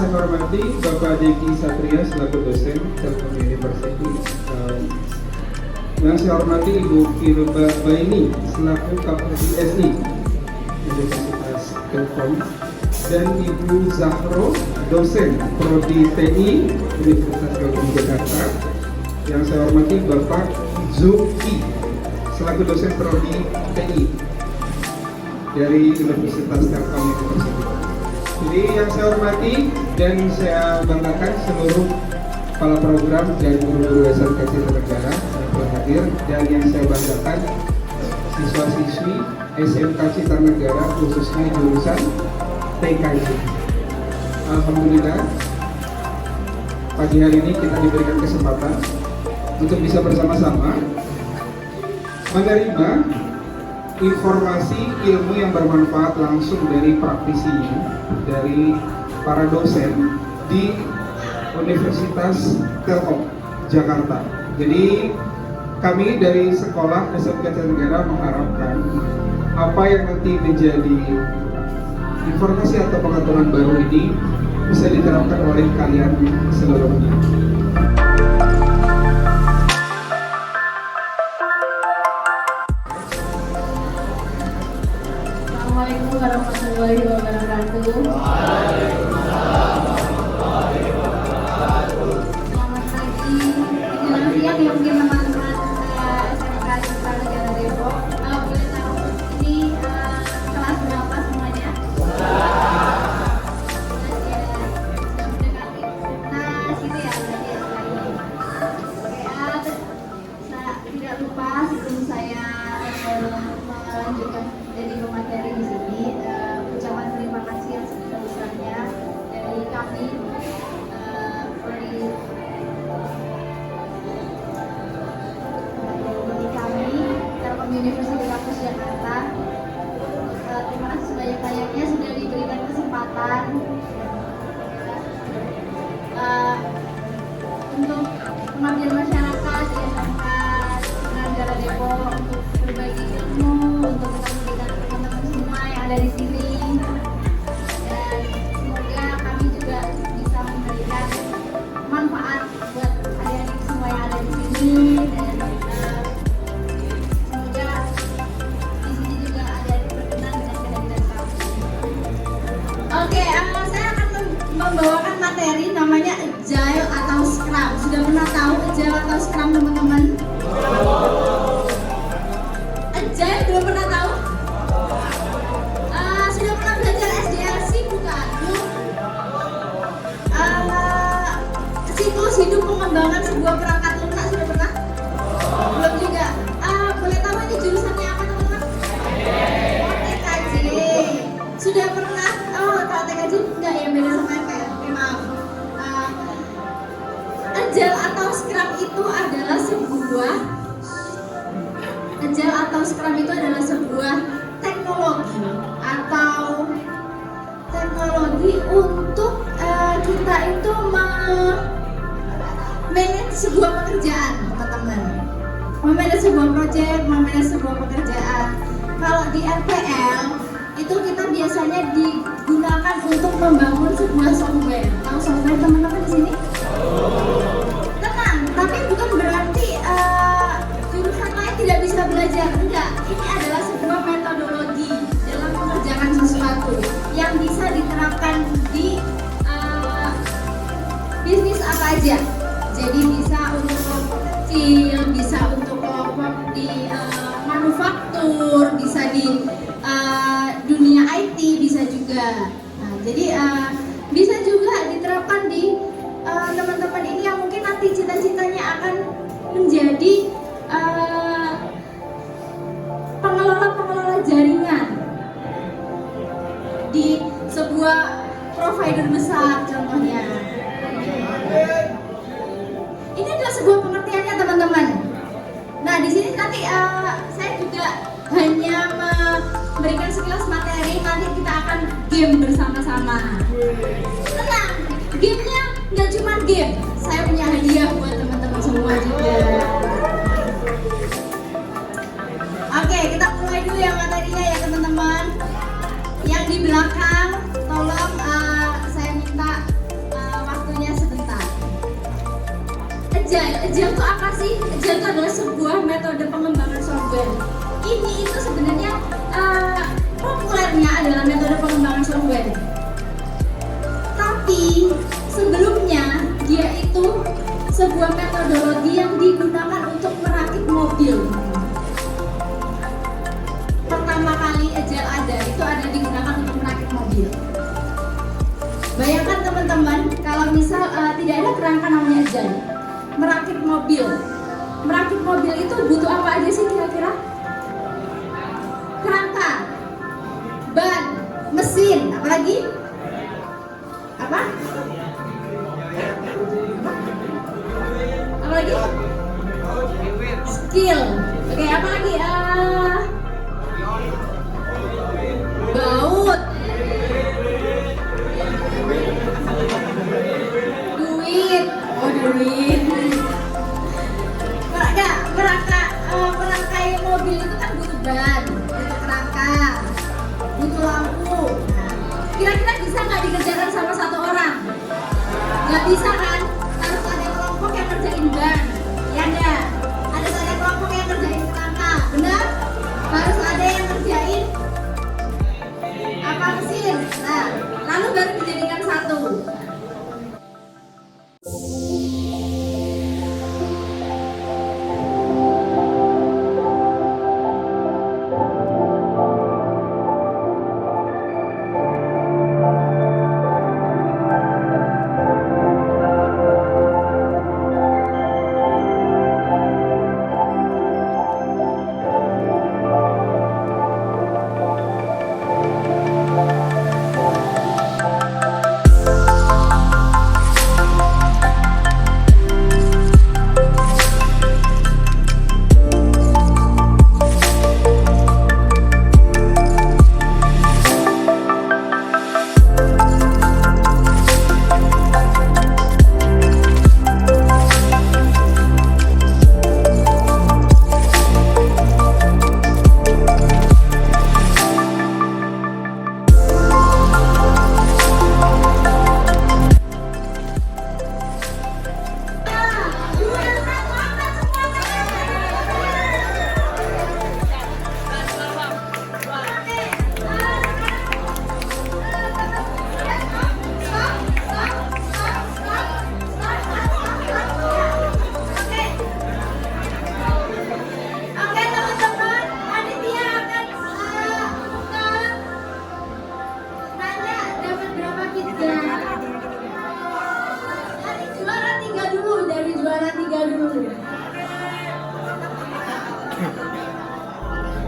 saya hormati Bapak Deki Satria selaku dosen Telkom University. Yang saya hormati Ibu Kirba Baini selaku Kapolri SI Universitas Telkom dan Ibu Zahro dosen Prodi TI Universitas Telkom Jakarta. Yang saya hormati Bapak Zuki selaku dosen Prodi TI dari Universitas Telkom University. Jadi yang saya hormati dan saya banggakan seluruh kepala program dan guru-guru SMK Citra Negara yang telah hadir, dan yang saya banggakan siswa-siswi SMK Citra Negara khususnya jurusan TKJ. Alhamdulillah pagi hari ini kita diberikan kesempatan untuk bisa bersama-sama menerima informasi ilmu yang bermanfaat langsung dari praktisinya, dari para dosen di Universitas Telkom Jakarta. Jadi kami dari sekolah SMK Citra Negara mengharapkan apa yang nanti menjadi informasi atau pengetahuan baru ini bisa diterapkan oleh kalian seluruhnya. Assalamualaikum warahmatullahi wabarakatuh. Selamat pagi, menjelang siang ya mungkin teman-teman SMK Citra Negara Depok. Boleh tahu ini kelas berapa semuanya? Sudah mendekati. Nah, situ ya berarti ya sekarang. Oke, tidak lupa sebelum saya melanjutkan jadi pemateri di sini, ucapan terima kasih yang sebesar-besarnya dari kami Telkom University Kampus Jakarta. Terima kasih sebanyak-banyaknya sudah diberikan kesempatan untuk pengabdian masyarakat di SMK Citra Negara Depok, untuk berbagi ilmu, untuk kita memberikan teman-teman semua yang ada di sini, dan semoga kami juga bisa memberikan manfaat buat adik-adik semua yang ada di sini, dan semoga di sini juga ada yang berkenan dengan kehadiran kami. Oke, saya akan membawakan materi namanya Agile atau Scrum. Sudah pernah tahu Agile atau Scrum, teman-teman? Agile belum pernah tahu? Sudah pernah belajar SDLC bukan? Siklus hidup pengembangan sebuah perangkat lunak sudah pernah? Belum juga. Boleh tahu ini jurusannya apa, teman-teman? TKJ. Sudah pernah? Kalau TKJ enggak ya, beda sama MPL. Maaf. Agile atau Scrum itu adalah sebuah teknologi untuk kita itu manage sebuah pekerjaan, teman-teman. Memanage sebuah proyek, memanage sebuah pekerjaan. Kalau di MPL itu kita biasanya digunakan untuk membangun sebuah software. Tahu software, teman-teman di sini? Tenang, tapi bukan berarti jurusan lain tidak bisa belajar. Enggak, ini adalah sebuah metodologi dalam mengerjakan sesuatu yang bisa diterapkan di bisnis apa aja. Jadi bisa untuk kelompok kecil, bisa untuk kelompok di manufaktur, bisa di dunia IT, bisa juga. Nah, jadi bisa juga diterapkan di teman-teman ini yang mungkin nanti cita-citanya akan menjadi pengelola jaringan di sebuah provider besar contohnya. Ini adalah sebuah pengertiannya, teman-teman. Nah, di sini nanti saya juga hanya memberikan sekilas materi. Nanti kita akan game bersama-sama. Tenang, gamenya nggak cuma game. Saya punya hadiah buat teman-teman semua juga. Oke, kita mulai dulu ya materinya ya, teman-teman. Yang di belakang, tolong saya minta Agile. Agile itu apa sih? Agile itu adalah sebuah metode pengembangan software. Ini itu sebenarnya populernya adalah metode pengembangan software. Tapi sebelumnya dia itu sebuah metodologi yang digunakan untuk merakit mobil. Pertama kali Agile ada digunakan untuk merakit mobil. Bayangkan teman-teman, kalau misal tidak ada kerangka namanya Agile, merakit mobil. Merakit mobil itu butuh apa aja sih kira-kira? Kerangka, ban, mesin, apalagi? Apa? Apalagi? Skill. Oke, apa lagi? Baut. Duit. Oh, duit. Merangkai mobil itu kan butuh ban, butuh kerangka, butuh lampu. Kira-kira bisa nggak dikerjakan sama satu orang? Nggak bisa kan? Harus ada kelompok yang kerjain ban, ya enggak? Harus ada kelompok yang kerjain kerangka, benar? Harus ada yang kerjain apa mesin. Nah, lalu baru dijadikan satu.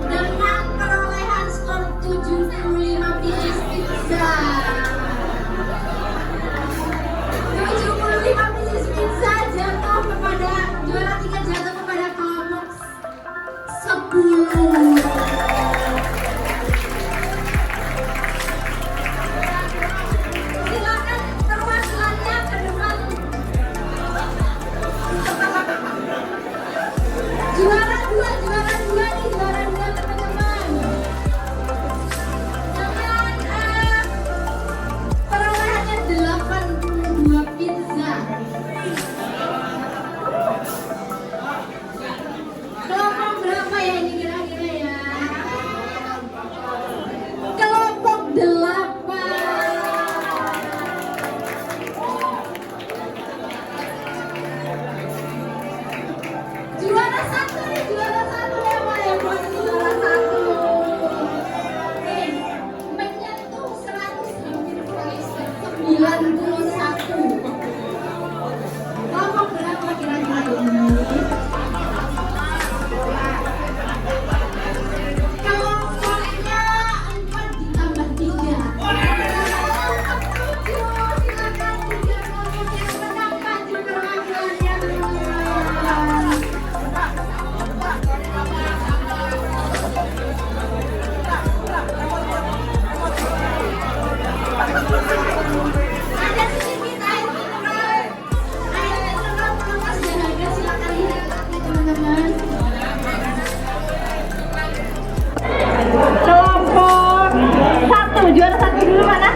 Dengan perolehan skor 75 pieces pizza. 75 pieces pizza jatuh kepada juara 3, jatuh kepada kelompok 10. Silakan perwakilannya ke depan. Juara dua nih, juara dua teman-teman. Dengan perolehannya 82 pizza. Kelompok berapa ya ini kira-kira ya? Kelompok 8. Juara satu nih, juara satu ya Pak ya, buat juara satu. Oke, menyentuh 100 hampir poin 91. Kelompok berapa kira-kira ini? Kelompoknya 4 ditambah 3. Kelompok 7, silakan 3 kelompok yang menang maju perwakilannya teman-teman. Ada sedikit air mineral. Air mineral bekas dahaga, silakan lihat nanti teman-teman. Kelompok 1, juara 1 dulu mana?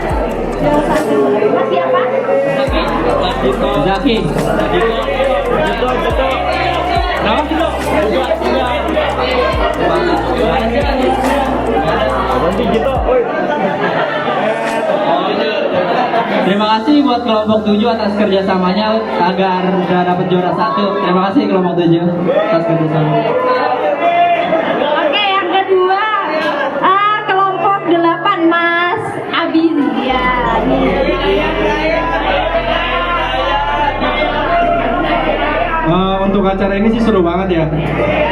Juara 1. Mas siapa? Zaki. Terima kasih buat kelompok 7 atas kerjasamanya agar sudah dapat juara 1. Terima kasih kelompok 7 atas kerjasamanya. Oke, yang kedua kelompok 8 Mas Abiz ya. Untuk acara ini sih seru banget ya.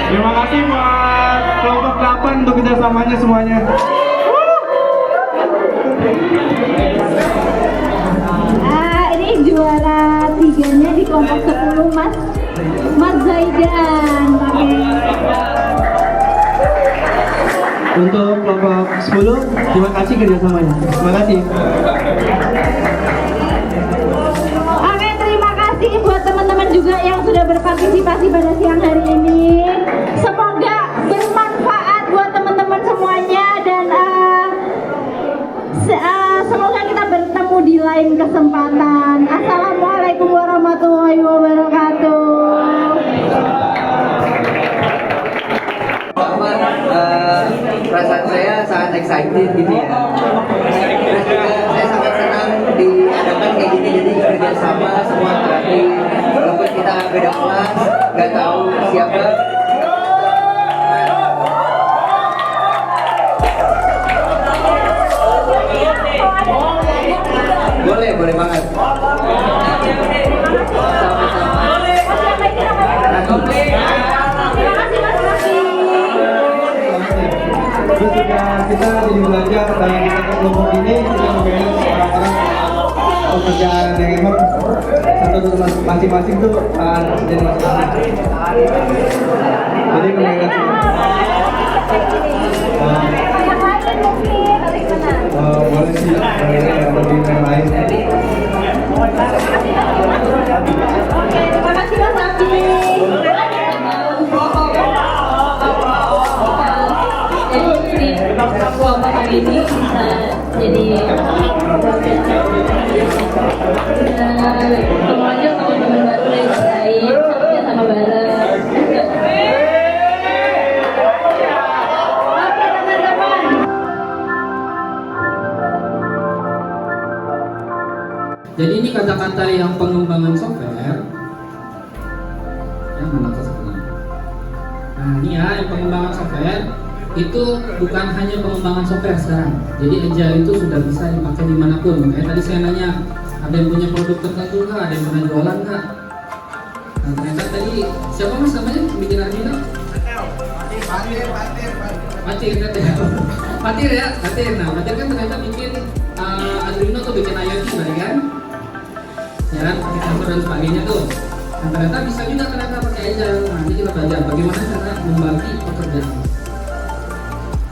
Terima kasih buat kelompok 8 untuk kerjasamanya semuanya. Ini juara 3-nya di kelompok 10 Mas Zaidan. Untuk kelompok 10, terima kasih kerjasamanya. Terima kasih. Oke, terima kasih buat teman-teman juga yang sudah berpartisipasi pada siang hari ini. Semoga bermanfaat buat teman-teman semuanya dan semoga kita bertemu di lain kesempatan. Assalamualaikum warahmatullahi wabarakatuh. Perasaan saya sangat excited gitu ya. Terus juga saya sangat senang diadakan kayak gini, jadi kerjasama semua terakhir. Walaupun kita beda kelas, nggak tahu siapa. Boleh banget. Sama-sama. Terus juga kita jadi belajar dari kita kelompok ini kita memilih orang-orang pekerjaan yang emang satu masing-masing tuh jadi masing-masing. Jadi mengingat boleh sih lebih yang lain. Terima kasih Mas Abi. Kelompok kali ini bisa jadi ketemu aja teman-teman baru yang lain, kerja sama bareng. Oke teman-teman. Jadi ini kata-kata yang pengembangan software. Yang mana kesana? Nah ini ya yang pengembangan software itu bukan hanya pengembangan software sekarang. Jadi Agile itu sudah bisa dipakai dimanapun. Makanya tadi saya nanya, ada yang punya produk tertentu nggak? Ada yang pernah jualan nggak? Nah ternyata tadi siapa mas namanya bikin Arduino? Patir ya, Patir. Nah Patir kan ternyata bikin Arduino tuh bikin IoT berarti kan? Ya kan, pakai sensor dan sebagainya tuh. Nah ternyata bisa juga ternyata pakai Agile. Nanti kita belajar bagaimana cara membagi pekerjaan.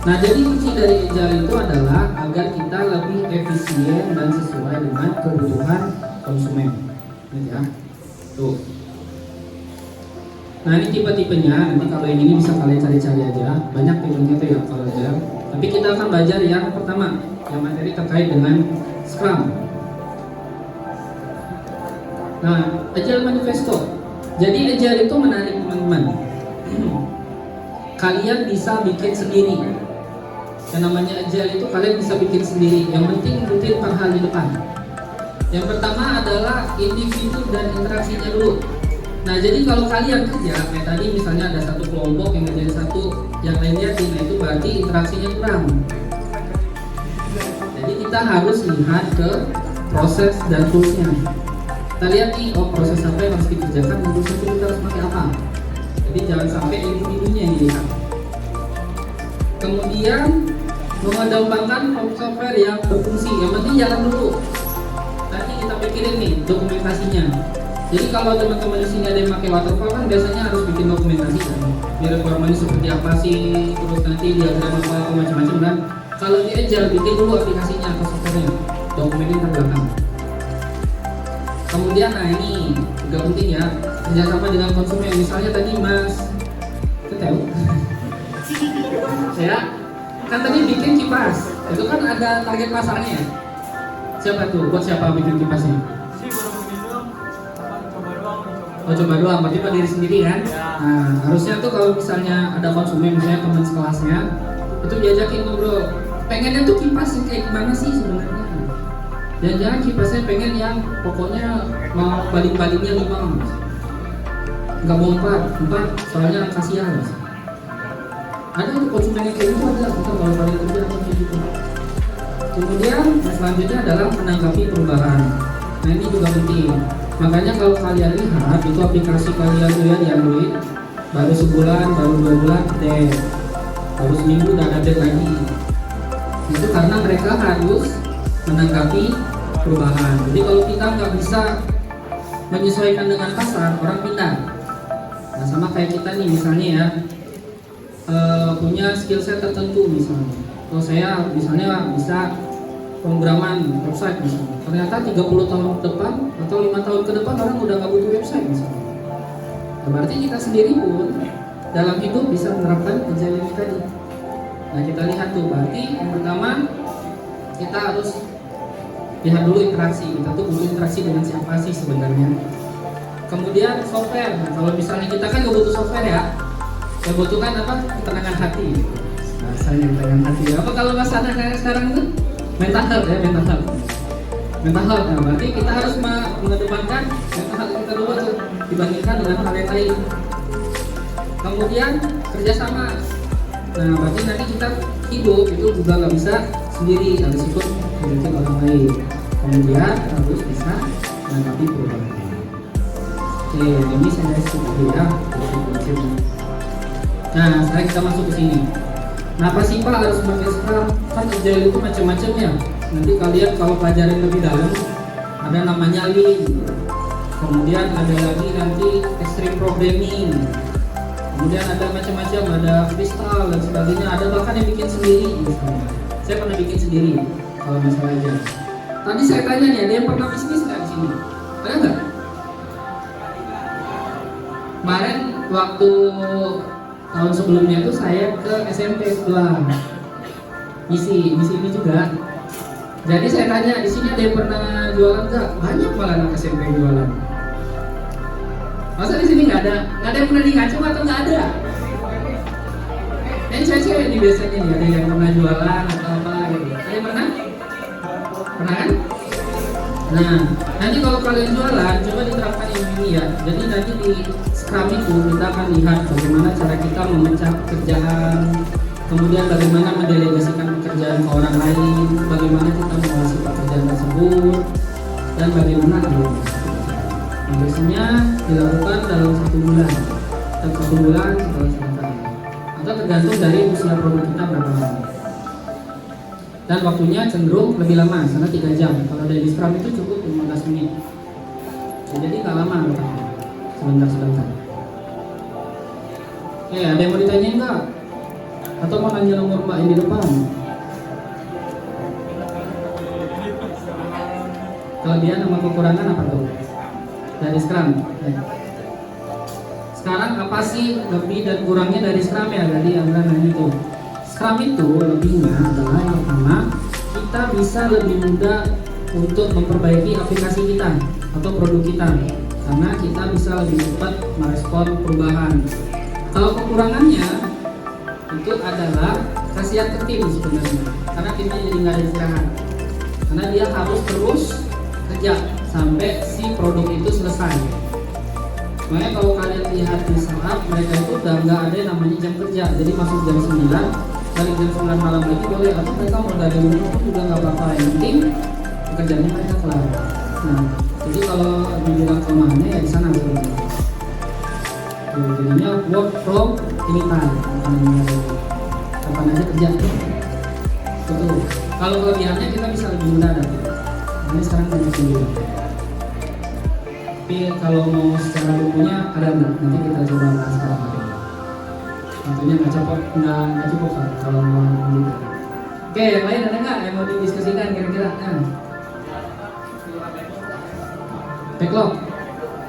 Nah jadi kunci dari Agile itu adalah agar kita lebih efisien dan sesuai dengan kebutuhan konsumen. Ini ya, tuh. Nah ini tipe-tipenya. Nanti kalau yang ini bisa kalian cari-cari aja. Banyak tipenya tuh ya kalau Agile. Tapi kita akan belajar yang pertama, yang materi terkait dengan Scrum. Nah Agile Manifesto. Jadi Agile itu menarik teman-teman. Kalian bisa bikin sendiri. Yang namanya Agile itu kalian bisa bikin sendiri. Yang penting rutin per hal di depan. Yang pertama adalah individu dan interaksinya dulu. Nah jadi kalau kalian kerja kayak tadi misalnya ada satu kelompok yang ngerjain satu, yang lainnya tidak, itu berarti interaksinya kurang. Jadi kita harus lihat ke proses dan toolsnya. Kita lihat nih, oh proses apa yang harus dikerjakan, toolsnya itu kita harus pakai apa. Jadi jangan sampai individunya yang dilihat. Kemudian mengedepankan software yang berfungsi. Yang penting jalan dulu. Nanti kita pikirin nih dokumentasinya. Jadi kalau teman-teman di sini ada yang pakai waterfall kan biasanya harus bikin dokumentasi kan. Di requirement seperti apa sih, terus nanti diagram apa macam-macam kan. Kalau di Agile bikin dulu aplikasinya atau softwarenya, dokumenin ke belakang. Kemudian nah ini juga penting ya, kerjasama dengan konsumen. Misalnya tadi Mas Ketel ya kan tadi bikin kipas, itu kan ada target pasarnya ya. Siapa tuh? Buat siapa bikin kipasnya? Oh coba doang, berarti pada diri sendiri kan? Nah harusnya tuh kalau misalnya ada konsumen, misalnya teman sekelasnya, itu diajakin ngobrol. Pengennya tuh kipas yang kayak gimana sih sebenarnya? Jangan-jangan kipasnya pengen yang pokoknya mau baling-balingnya 5, nggak mau 4 soalnya kasihan. Ada tuh konsumen yang kayak gitu ada, kita kalau balik kerja atau kayak gitu. Kemudian yang selanjutnya adalah menanggapi perubahan. Nah ini juga penting. Makanya kalau kalian lihat itu aplikasi kalian tuh ya di Android baru sebulan, baru 2 bulan update, baru seminggu udah update lagi. Itu karena mereka harus menanggapi perubahan. Jadi kalau kita nggak bisa menyesuaikan dengan pasar, orang pindah. Nah sama kayak kita nih misalnya ya, punya skill set tertentu misalnya. Kalau saya misalnya bisa pemrograman website misalnya, ternyata 30 tahun ke depan atau 5 tahun ke depan orang udah nggak butuh website misalnya. Nah, berarti kita sendiri pun dalam hidup bisa menerapkan agile ini tadi. Nah kita lihat tuh, berarti yang pertama kita harus lihat dulu interaksi. Kita tuh butuh interaksi dengan siapa sih sebenarnya. Kemudian software. Nah, kalau misalnya kita kan nggak butuh software ya, yang butuhkan apa? Ketenangan hati. Nah, saya ketenangan hati. Apa kalau bahasa anak sekarang tuh? Mental health ya, mental health. Mental health. Nah, berarti kita harus mengedepankan mental health kita dulu tuh dibandingkan dengan hal yang lain. Kemudian kerjasama. Nah, berarti nanti kita hidup itu juga nggak bisa sendiri, harus ikut membantu orang lain. Kemudian harus bisa menanggapi perubahan. Oke, ini saya seperti ya. Nah, sekarang kita masuk ke sini. Kenapa sih Pak harus pakai Scrum? Kan agile itu macam-macam ya. Nanti kalian kalau pelajarin lebih dalam, ada namanya Lean. Kemudian ada lagi nanti Extreme Programming. Kemudian ada macam-macam, ada kristal dan sebagainya. Ada bahkan yang bikin sendiri. Misalnya. Saya pernah bikin sendiri kalau masalah aja. Tadi saya tanya nih, ada yang pernah bisnis nggak di sini? Ada nggak? Kemarin waktu tahun sebelumnya itu saya ke SMP sebelah misi ini juga. Jadi saya tanya di sini ada yang pernah jualan nggak? Banyak malah anak SMP jualan. Masa di sini nggak ada yang pernah dikacau atau nggak ada? Yang cewek-cewek nih biasanya nih, ada yang pernah jualan atau apa gitu. Ada yang pernah? Pernah kan? Nah, nanti kalau kalian jualan, coba diterapkan ini ya. Jadi nanti di Scrum itu kita akan lihat bagaimana cara kita memecah pekerjaan, kemudian bagaimana mendelegasikan pekerjaan ke orang lain, bagaimana kita mengawasi pekerjaan tersebut, dan bagaimana nah, biasanya dilakukan dalam 1 bulan, dan 1 bulan setelah selesai, atau tergantung dari usia produk kita berapa lama. Dan waktunya cenderung lebih lama, karena 3 jam. Kalau dari Scrum itu cukup 15 menit. Jadi nggak lama, sebentar. Ada yang mau ditanyain nggak? Atau mau nanya nomor Mbak yang di depan? Kelebihan sama kekurangan apa tuh? Dari Scrum. Sekarang apa sih lebih dan kurangnya dari Scrum ya? Tadi yang nanya itu. Scrum itu lebihnya adalah yang pertama, kita bisa lebih mudah untuk memperbaiki aplikasi kita atau produk kita, karena kita bisa lebih cepat merespon perubahan. Kalau kekurangannya itu adalah kasihan ke tim sebenarnya, karena timnya jadi nggak ada istirahat, karena dia harus terus kerja sampai si produk itu selesai. Makanya kalau kalian lihat di startup, mereka itu udah nggak ada yang namanya jam kerja, jadi masuk jam 9 balik jam 9 malam lagi boleh, atau mereka mau dari rumah pun juga nggak apa-apa, yang penting pekerjaannya mereka kelar. Nah, jadi kalau dibilang kelemahannya ya di sana sebenarnya. Jadinya work from anytime, kapan aja kerja. Betul. Kalau kelebihannya kita bisa lebih mudah dapat. Ini sekarang banyak dulu. Tapi kalau mau secara bukunya ada nggak? Nanti kita coba bahas sekarang. Tentunya nggak cukup kalau mau gitu. Oke, yang lain ada nggak yang mau didiskusikan kira-kira? Backlog.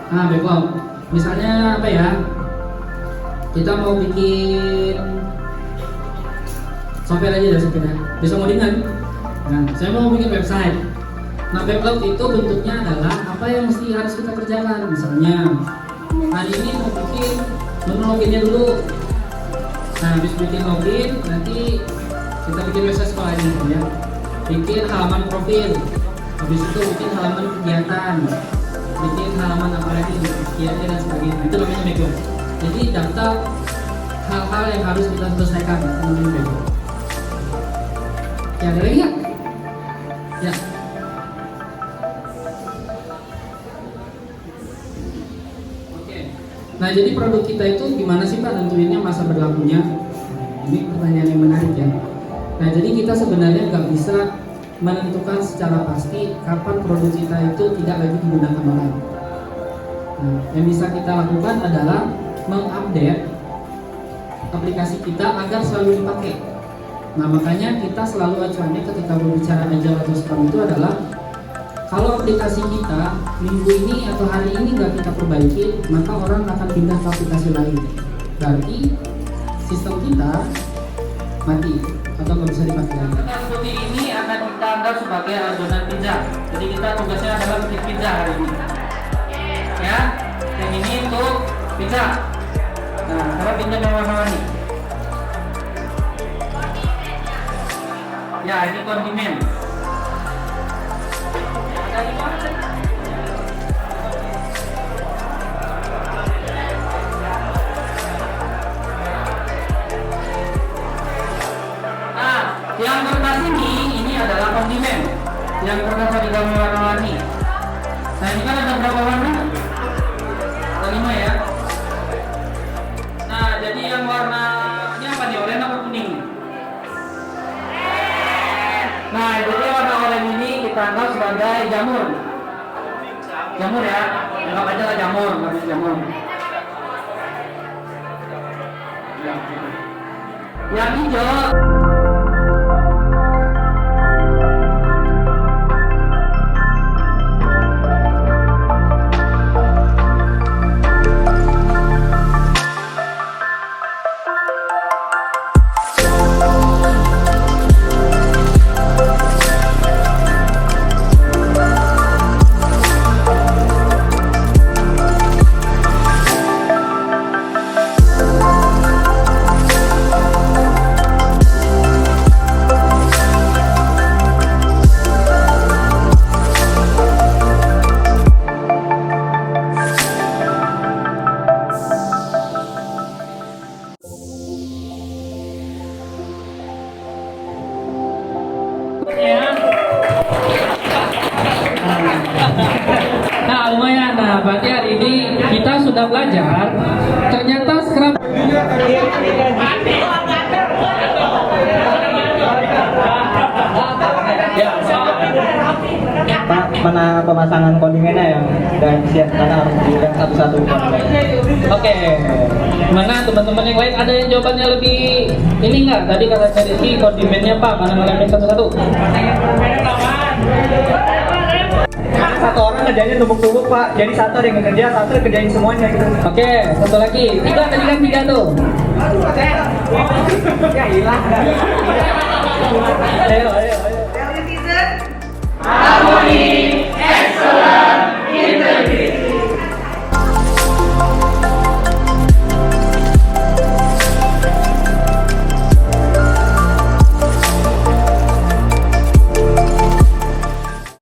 Backlog. Misalnya apa ya? Kita mau bikin software aja dah sebenarnya. Bisa ngodingan. Nah, saya mau bikin website. Nah, backlog itu bentuknya adalah apa yang mesti harus kita kerjakan. Misalnya hari ini mau bikin menu loginnya dulu. Nah, habis bikin login, nanti kita bikin website sekolah ini ya. Bikin halaman profil, habis itu bikin halaman kegiatan, bikin halaman apa lagi, kegiatan dan sebagainya. Itu namanya backlog. Jadi daftar hal-hal yang harus kita selesaikan, itu namanya backlog. Ya, ada lagi nggak? Ya. Oke. Nah, jadi produk kita itu gimana sih Pak nentuinnya masa berlakunya? Ini pertanyaan yang menarik ya. Nah, jadi kita sebenarnya nggak bisa menentukan secara pasti kapan produk kita itu tidak lagi digunakan orang. Nah, yang bisa kita lakukan adalah mengupdate aplikasi kita agar selalu dipakai. Nah, makanya kita selalu acuannya ketika berbicara Agile atau Scrum itu adalah kalau aplikasi kita minggu ini atau hari ini nggak kita perbaiki, maka orang akan pindah ke aplikasi lain. Berarti sistem kita mati atau nggak bisa dipakai lagi. Kertas putih ini akan kita anggap sebagai adonan pizza. Jadi kita tugasnya adalah bikin pizza hari ini. Ya, yang ini untuk pizza. Nah, cara pinjam yang warna-warni. Ya, ini kondimen. Ada 5. Yang kertas ini adalah kondimen. Yang kertas ada gambar warna-warni. Nah, ini kan ada berapa warna? Ada 5 ya. Nah, jadi yang warnanya apa nih? Oranye apa kuning? Nah, jadi warna oranye ini kita anggap sebagai jamur. Jamur ya. Anggap aja lah jamur, namanya jamur. Yang hijau Nah, lumayan. Nah, berarti hari ini kita sudah belajar. Ternyata Scrum Pak, mana pemasangan kondimennya yang dan siap karena harus dilihat satu-satu. Oke. Mana teman-teman yang lain ada yang jawabannya lebih ini enggak? Tadi kata Rizky kondimennya Pak, mana ngalamin satu-satu? Satu orang kerjanya tumpuk-tumpuk Pak, jadi satu ada yang kerja, satu yang kerjain semuanya gitu. Oke, satu lagi. 3 tadi kan 3 tuh. Ya hilang. Ayo. Harmoni.